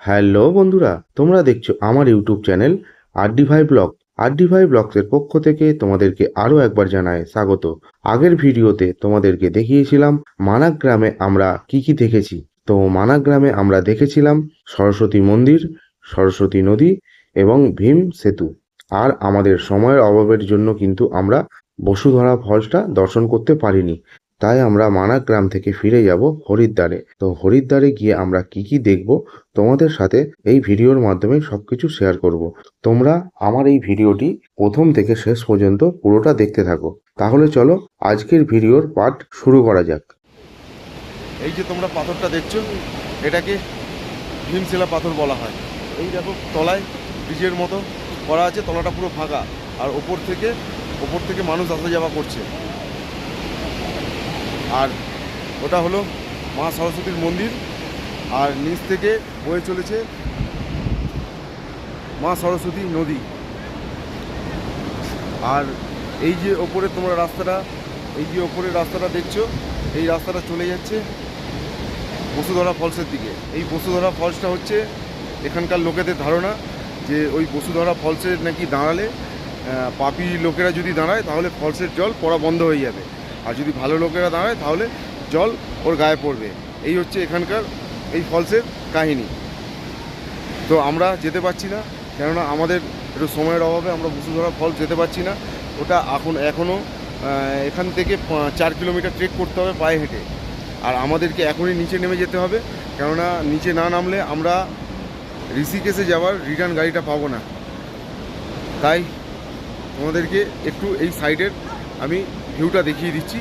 Hello বন্ধুরা, তোমরা দেখছো আমার YouTube channel RD5 blog. RD5 ব্লগসের পক্ষ থেকে তোমাদেরকে আরও একবার জানাই স্বাগত। আগের ভিডিওতে তোমাদেরকে দেখিয়েছিলাম মানাক গ্রামে আমরা কি দেখেছি। তো মানাক গ্রামে আমরা দেখেছিলাম সরস্বতী মন্দির, সরস্বতী নদী এবং ভীম সেতু। আর আমাদের সময়ের অভাবের জন্য কিন্তু আমরা বসুধরা ফলসটা দর্শন করতে পারিনি। তাই আমরা মানাক গ্রাম থেকে ফিরে যাব হরিদ্বারে। তো হরিদ্বারে গিয়ে আমরা কি দেখব তোমাদের সাথে এই ভিডিওর মাধ্যমে সবকিছু শেয়ার করব। তোমরা আমার এই ভিডিওটি প্রথম থেকে শেষ পর্যন্ত পুরোটা দেখতে থাকো। তাহলে চলো আজকের ভিডিওর পার্ট শুরু করা যাক। এই যে তোমরা পাথরটা দেখছো, এটাকে ভীমশিলা পাথর বলা হয়। এই দেখো তলায় ব্রিজের মতো করা আছে, তলাটা পুরো ফাঁকা, আর ওপর থেকে মানুষ আসা যাওয়া করছে। আর ওটা হলো মা সরস্বতীর মন্দির, আর নিচ থেকে বয়ে চলেছে মা সরস্বতী নদী। আর এই যে ওপরে তোমরা রাস্তাটা দেখছো, এই রাস্তাটা চলে যাচ্ছে বসুধরা ফলসের দিকে। এই বসুধরা ফলসটা হচ্ছে এখানকার লোকেদের ধারণা যে ওই বসুধরা ফলসে নাকি দাঁড়ালে পাপী লোকেরা যদি দাঁড়ায় তাহলে ফলসের জল পড়া বন্ধ হয়ে যাবে, আর যদি ভালো লোকেরা দাঁড়ায় তাহলে জল ওর গায়ে পড়বে। এই হচ্ছে এখানকার এই ফলসের কাহিনী। তো আমরা যেতে পারছি না, কেননা আমাদের একটু সময়ের অভাবে আমরা বসুধরা ফলস যেতে পারছি না। ওটা এখনও এখান থেকে 4 কিলোমিটার ট্রেক করতে হবে পায়ে হেঁটে। আর আমাদেরকে এখনই নিচে নেমে যেতে হবে, কেননা নিচে না নামলে আমরা ঋষিকেশে যাওয়ার রিটার্ন গাড়িটা পাবো না। তাই তোমাদেরকে একটু এই সাইডের আমি ভিউটা দেখিয়ে দিচ্ছি।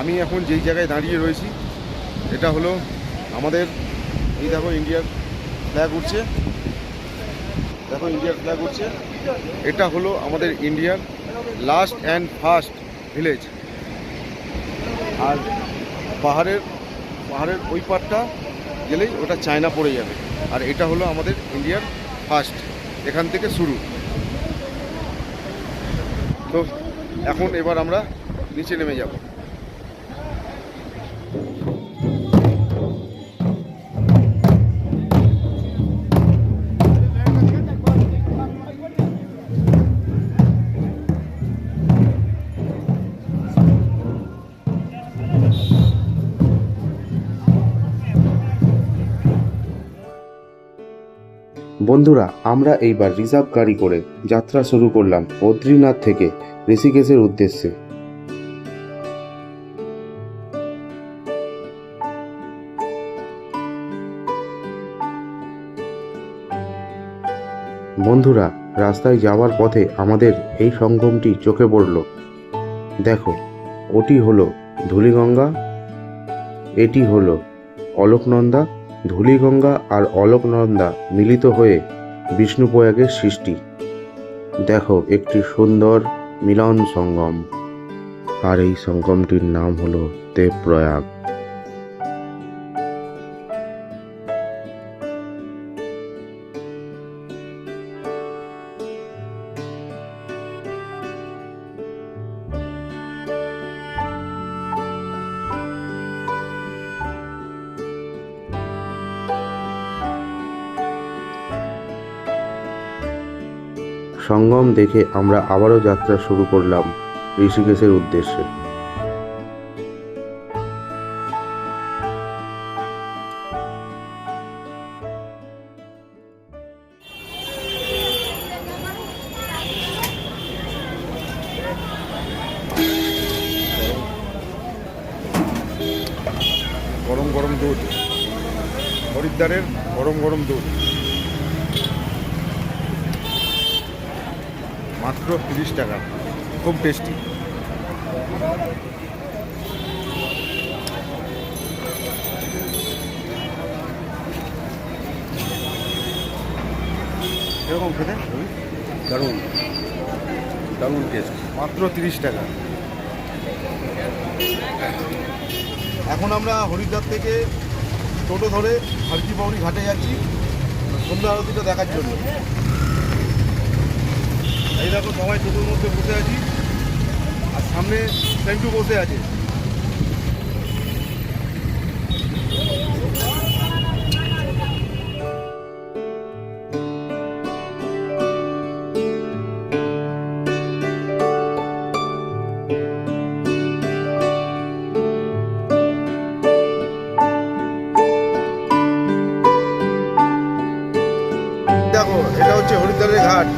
আমি এখন যেই জায়গায় দাঁড়িয়ে রয়েছি, এটা হলো আমাদের, এই দেখো ইন্ডিয়ার ফ্ল্যাগ উঠছে, এটা হলো আমাদের ইন্ডিয়ার লাস্ট অ্যান্ড ফার্স্ট ভিলেজ। আর পাহাড়ের ওই পারটা গেলেই ওটা চায়না পড়ে যাবে, আর এটা হলো আমাদের ইন্ডিয়ার ফার্স্ট, এখান থেকে শুরু। তো এবার আমরা নিচে নেমে যাব। বন্ধুরা, আমরা এইবার রিজার্ভ গাড়ি করে যাত্রা শুরু করলাম বদ্রীনাথ থেকে ঋষিকেশের উদ্দেশ্যে। বন্ধুরা, রাস্তায় যাওয়ার পথে আমাদের এই সঙ্গমটি চোখে পড়ল। দেখো, ওটি হলো ধূলিগঙ্গা, এটি হলো অলকনন্দা। ধূলিগঙ্গা আর অলকনন্দা মিলিত হয়ে বিষ্ণুপ্রয়াগের সৃষ্টি। দেখো, একটি সুন্দর মিলন সঙ্গম, আর এই সঙ্গমটির নাম হলো দেবপ্রয়াগ। সঙ্গম দেখে আমরা আবারও যাত্রা শুরু করলাম ঋষিকেশের উদ্দেশ্যে। গরম গরম দুধ, হরিদ্বারের গরম গরম দুধ, মাত্র 30 টাকা, খুব টেস্টি। কিরকম খেতে রবি? দারুণ দারুণ টেস্ট। মাত্র 30 টাকা। এখন আমরা হরিদ্বার থেকে টোটো ধরে হারকি বাউরি ঘাটে যাচ্ছি সন্ধ্যা আরতিটা দেখার জন্য। এই দেখো সবাই টোটোর মধ্যে বসে আছি, আর সামনে সেন্টু বসে আছে। দেখো এটা হচ্ছে হরিদ্বারের ঘাট।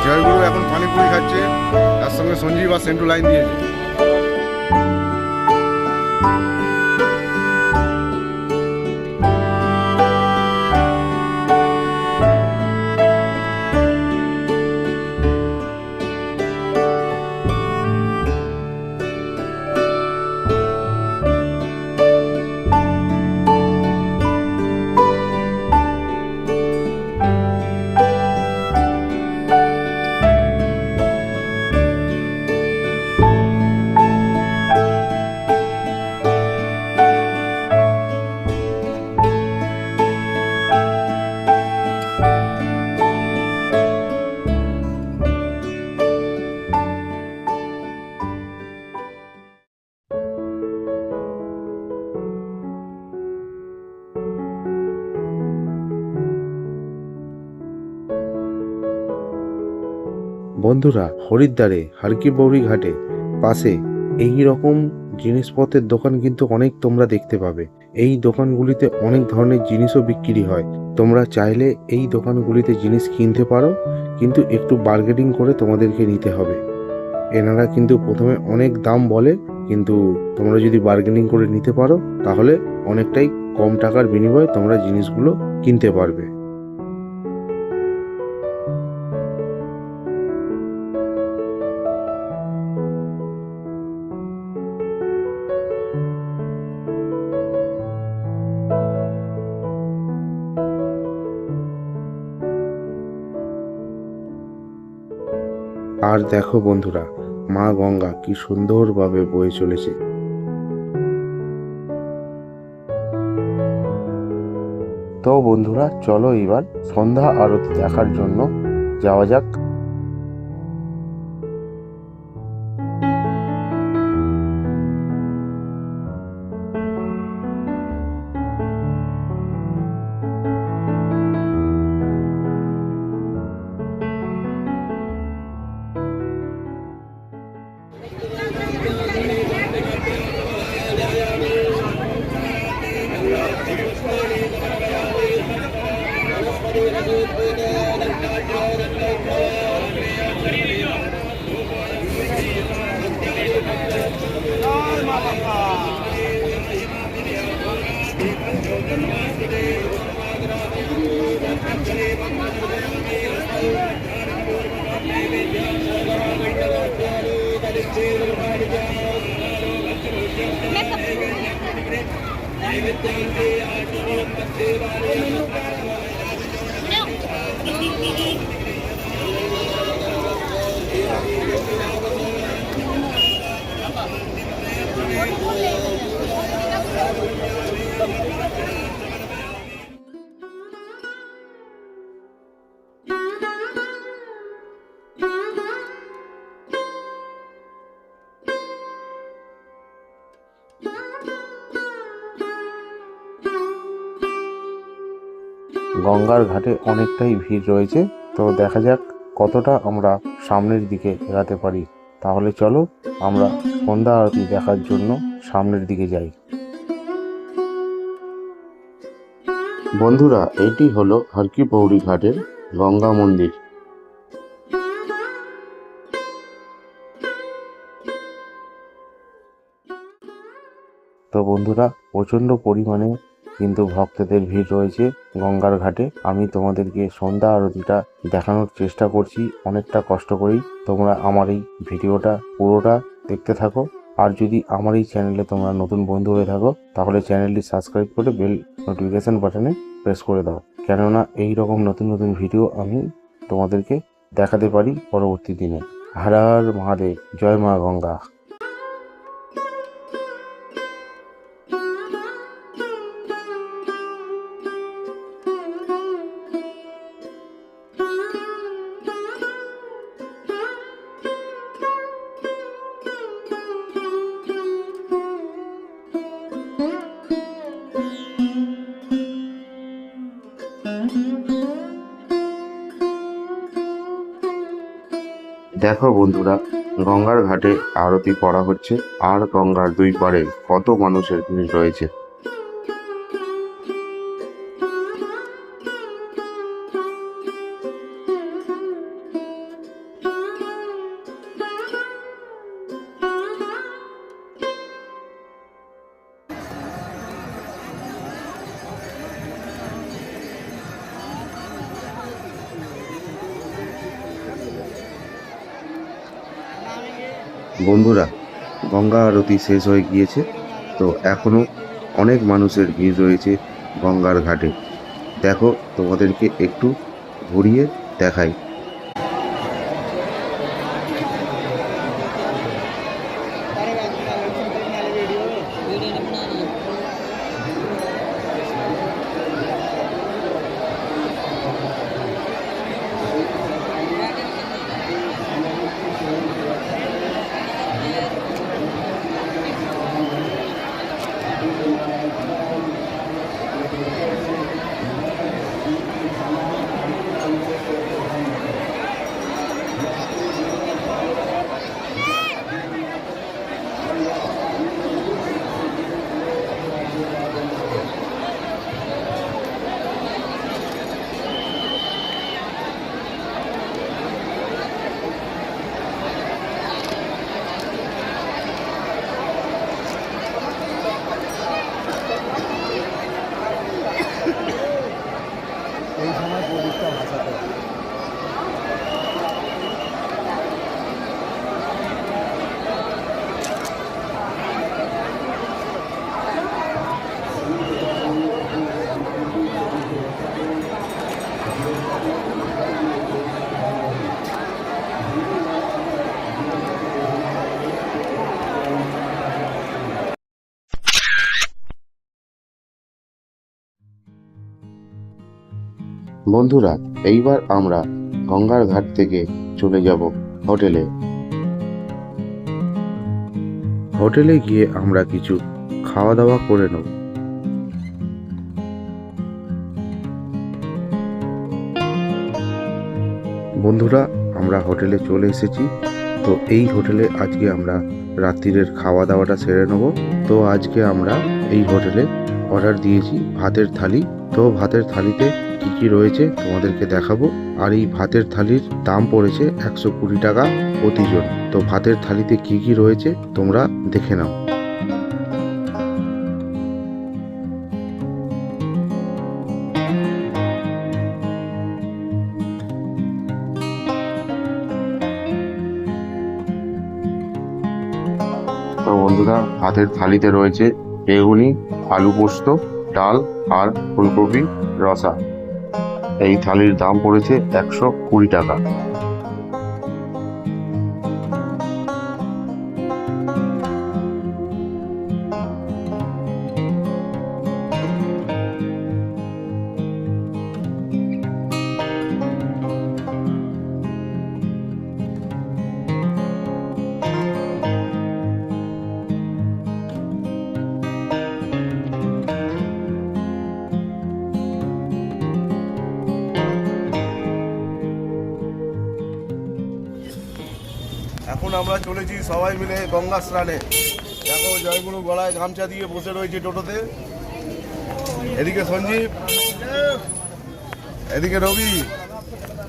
জয়গুরু এখন পানিপুরি খাচ্ছে, তার সঙ্গে সঞ্জীব আর সেন্টু লাইন দিয়েছে। বন্ধুরা, হরিদ্বারে হারকি বাউরি ঘাটে পাশে এই রকম জিনিসপত্রের দোকান কিন্তু অনেক তোমরা দেখতে পাবে। এই দোকানগুলিতে অনেক ধরনের জিনিসও বিক্রি হয়। তোমরা চাইলে এই দোকানগুলিতে জিনিস কিনতে পারো, কিন্তু একটু বার্গেনিং করে তোমাদেরকে নিতে হবে। এনারা কিন্তু প্রথমে অনেক দাম বলে, কিন্তু তোমরা যদি বার্গেনিং করে নিতে পারো তাহলে অনেকটাই কম টাকার বিনিময়ে তোমরা জিনিসগুলো কিনতে পারবে। আর দেখো বন্ধুরা, মা গঙ্গা কি সুন্দরভাবে বয়ে চলেছে। তো বন্ধুরা, চলো এবার সন্ধ্যা আরতি দেখার জন্য যাওয়া যাক। গঙ্গার ঘাটে অনেকটাই ভিড় রয়েছে। তো দেখা যাক কতটা আমরা সামনের দিকে এগাতে পারি। তাহলে চলো আমরা সন্ধ্যা আরতি দেখার জন্য সামনের দিকে যাই। বন্ধুরা, এইটি হলো হরকি পৌড়ি ঘাটের গঙ্গা মন্দির। তো বন্ধুরা, প্রচণ্ড পরিমাণে কিন্তু ভক্তদের ভিড় রয়েছে গঙ্গার ঘাটে। আমি তোমাদেরকে সন্ধ্যা আরতিটা দেখানোর চেষ্টা করছি অনেকটা কষ্ট করেই। তোমরা আমার এই ভিডিওটা পুরোটা দেখতে থাকো। আর যদি আমার এই চ্যানেলে তোমরা নতুন বন্ধু হয়ে থাকো তাহলে চ্যানেলটি সাবস্ক্রাইব করে বেল নোটিফিকেশন বাটনে প্রেস করে দাও, কেননা এই রকম নতুন নতুন ভিডিও আমি তোমাদেরকে দেখাতে পারি পরবর্তী দিনে। হর হর মহাদেব, জয় মা গঙ্গা। দেখো বন্ধুরা, গঙ্গার ঘাটে আরতি করা হচ্ছে আর গঙ্গার দুই পারে কত মানুষের ভিড় রয়েছে। বন্ধুরা, গঙ্গা আরতি শেষ হয়ে গিয়েছে। তো এখনো অনেক মানুষের ভিড় রয়েছে গঙ্গার ঘাটে। দেখো, তোমাদেরকে একটু ঘুরিয়ে দেখাই। এই সময় প্রদীপটা ভাসাতে হয়। বন্ধুরা, এইবার আমরা গঙ্গার ঘাট থেকে চলে যাব হোটেলে। হোটেলে গিয়ে আমরা কিছু খাওয়া দাওয়া করে নেব। বন্ধুরা, আমরা হোটেলে চলে এসেছি। তো এই হোটেলে আজকে আমরা রাত্রিরের খাওয়া দাওয়াটা সেরে নেব। তো আজকে আমরা এই হোটেলে অর্ডার দিয়েছি ভাতের থালি। তো ভাতের থালিতে কি কি রয়েছে তোমাদেরকে দেখাবো। আর এই ভাতের থালির দাম পড়েছে 120 টাকা প্রতিজন। তো ভাতের থালিতে কি কি রয়েছে তোমরা দেখে নাও। তো বন্ধুরা, ভাতের থালিতে রয়েছে বেগুনি, আলু পোস্ত, ডাল আর ফুলকপি রসা। এই থালির দাম পড়েছে 120 টাকা। এখন আমরা চলেছি সবাই মিলে গঙ্গা স্নানে। দেখো জয়গুরু গলায় গামছা দিয়ে বসে রয়েছে টোটোতে। এদিকে সঞ্জীব, এদিকে রবি,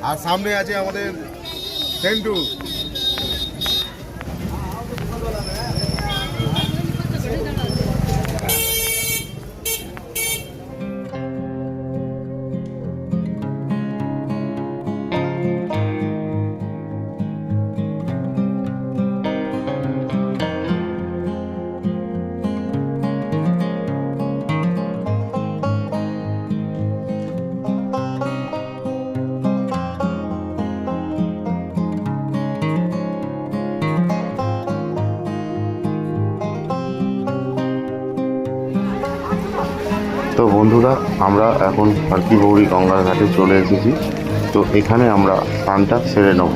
আর সামনে আছে আমাদের সেন্টু। তো বন্ধুরা, আমরা এখন পার্কি গৌরী গঙ্গার ঘাটে চলে এসেছি। তো এখানে আমরা স্নানটা সেরে নেব।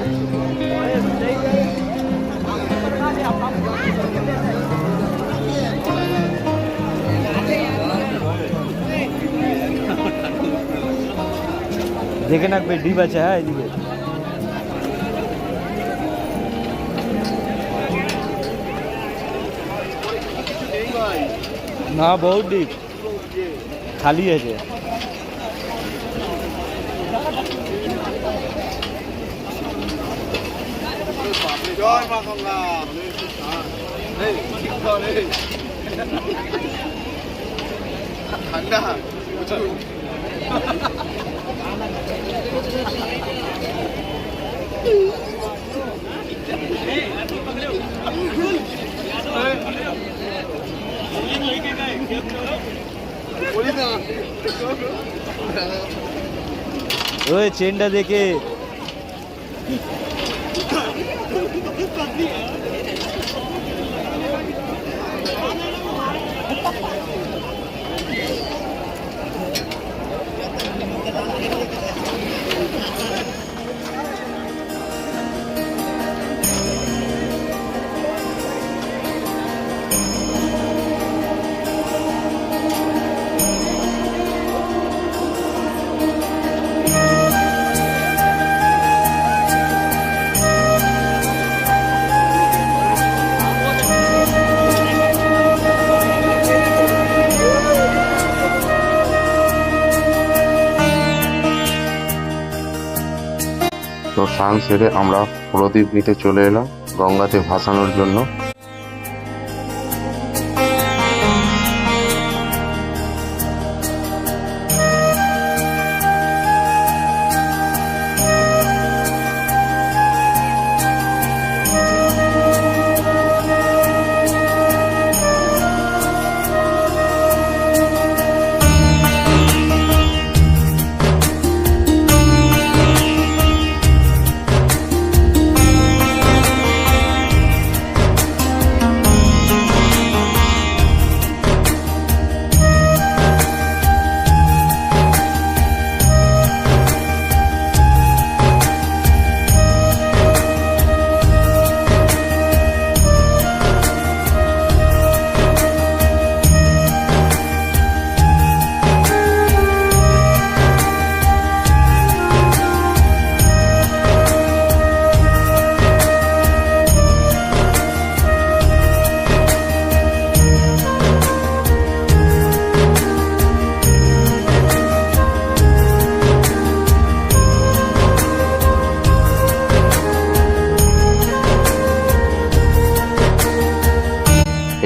দেখে না ডিপ আছে, হ্যাঁ এদিকে। না বহুত ডিপ, খালি আছে। জয় মা গঙ্গা। ঠান্ডা ওই চেনটা দেখে তো স্নান সেরে আমরা প্রদীপ নিতে চলে এলাম গঙ্গাতে ভাসানোর জন্য।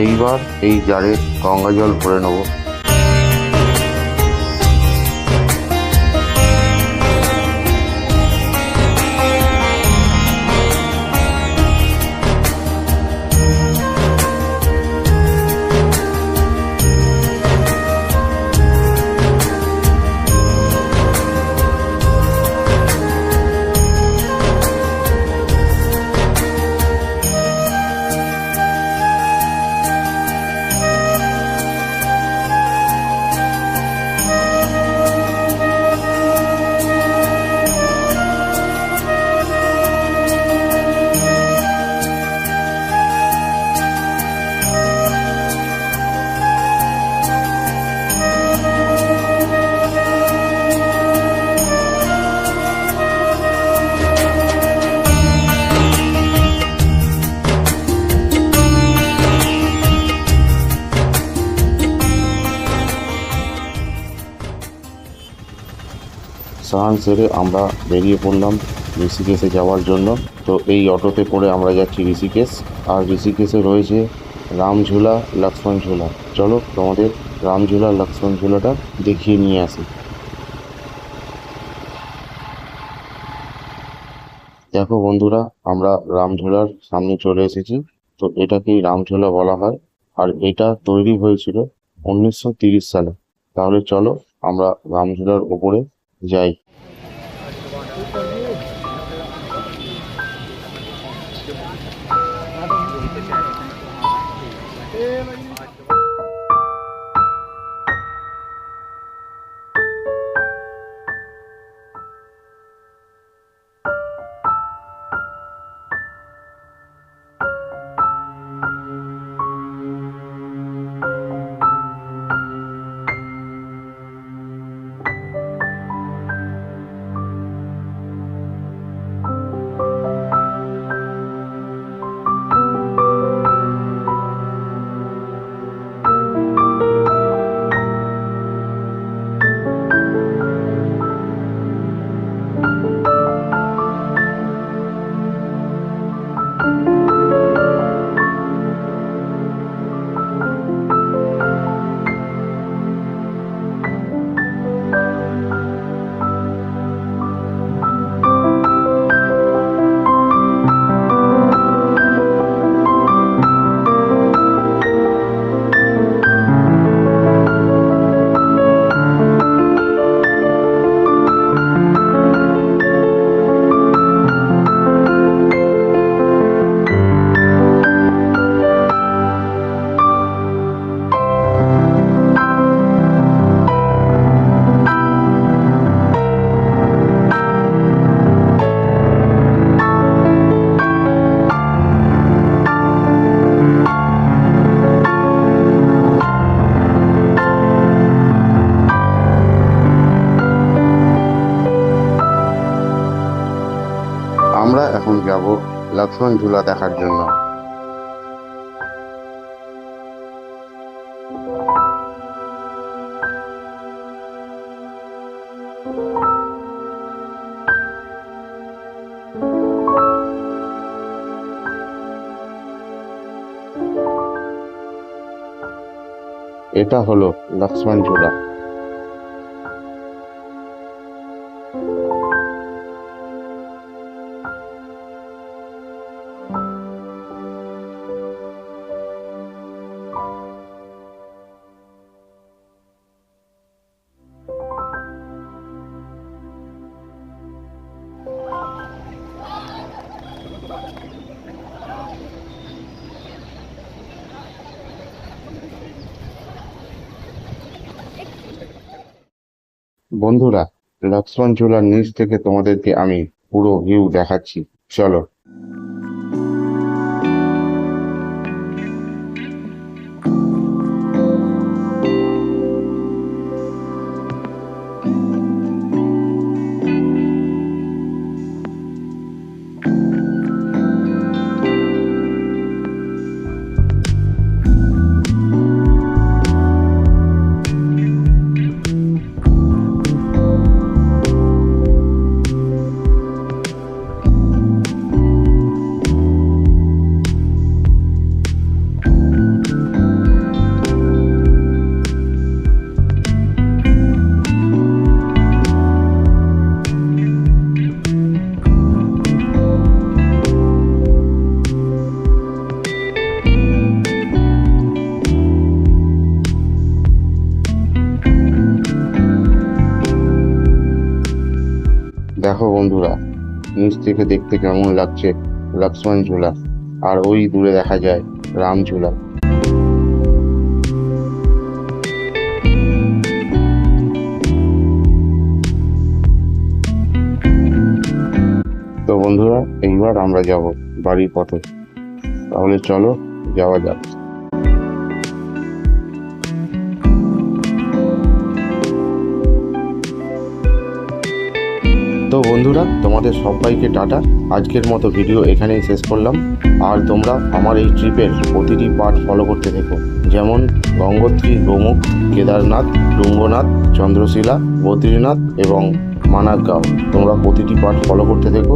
এইবার এই জারে গঙ্গা জল ভরে নেব। স্নান সেরে আমরা বেরিয়ে পড়লাম ঋষিকেশে যাওয়ার জন্য। তো এই অটোতে করে আমরা যাচ্ছি ঋষিকেশ। আর ঋষিকেশে রয়েছে রামঝুলা, লক্ষ্মণ ঝুলা। চলো তোমাদের রামঝুলা লক্ষ্মণ ঝুলাটা দেখিয়ে নিয়ে আসি। দেখো বন্ধুরা, আমরা রামঝুলার সামনে চলে এসেছি। তো এটাকেই রামঝুলা বলা হয়, আর এটা তৈরি হয়েছিল 1930 সালে। তাহলে চলো আমরা রামঝুলার ওপরে যাই। আমরা এখন যাব লক্ষ্মণ ঝুলা দেখার জন্য। এটা হলো লক্ষ্মণ ঝুলা। বন্ধুরা, লক্ষ্মণ ঝুলার নিচ থেকে তোমাদেরকে আমি পুরো ভিউ দেখাচ্ছি, চলো। দেখো বন্ধুরা, নিচ থেকে দেখতে কেমন লাগছে লক্ষ্মণ ঝুলা, আর ওই দূরে দেখা যায় রাম ঝুলা। তো বন্ধুরা, এইবার আমরা যাব বাড়ির পথে। তাহলে চলো যাওয়া যাক। তো বন্ধুরা, তোমাদের সবাইকে টাটা। আজকের মতো ভিডিও এখানেই শেষ করলাম। আর তোমরা আমার এই ট্রিপের প্রতিটি পার্ট ফলো করতে থেকো, যেমন গঙ্গোত্রী, গোমুখ, কেদারনাথ, ডুঙ্গনাথ, চন্দ্রশিলা, বদ্রীনাথ এবং মানাকগাঁও। তোমরা প্রতিটি পার্ট ফলো করতে থেকো।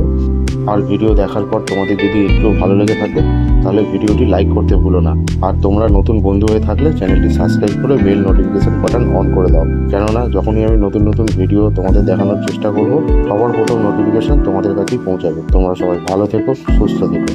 আর ভিডিও দেখার পর তোমাদের যদি একটু ভালো লেগে থাকে তাহলে ভিডিওটি লাইক করতে ভুলো না। আর তোমরা নতুন বন্ধু হয়ে থাকলে চ্যানেলটি সাবস্ক্রাইব করে বেল নোটিফিকেশন বাটন অন করে দাও, কেননা যখনই আমি নতুন নতুন ভিডিও তোমাদের দেখানোর চেষ্টা করব সবার প্রথম নোটিফিকেশন তোমাদের কাছেই পৌঁছাবে। তোমরা সবাই ভালো থেকো, সুস্থ থেকো।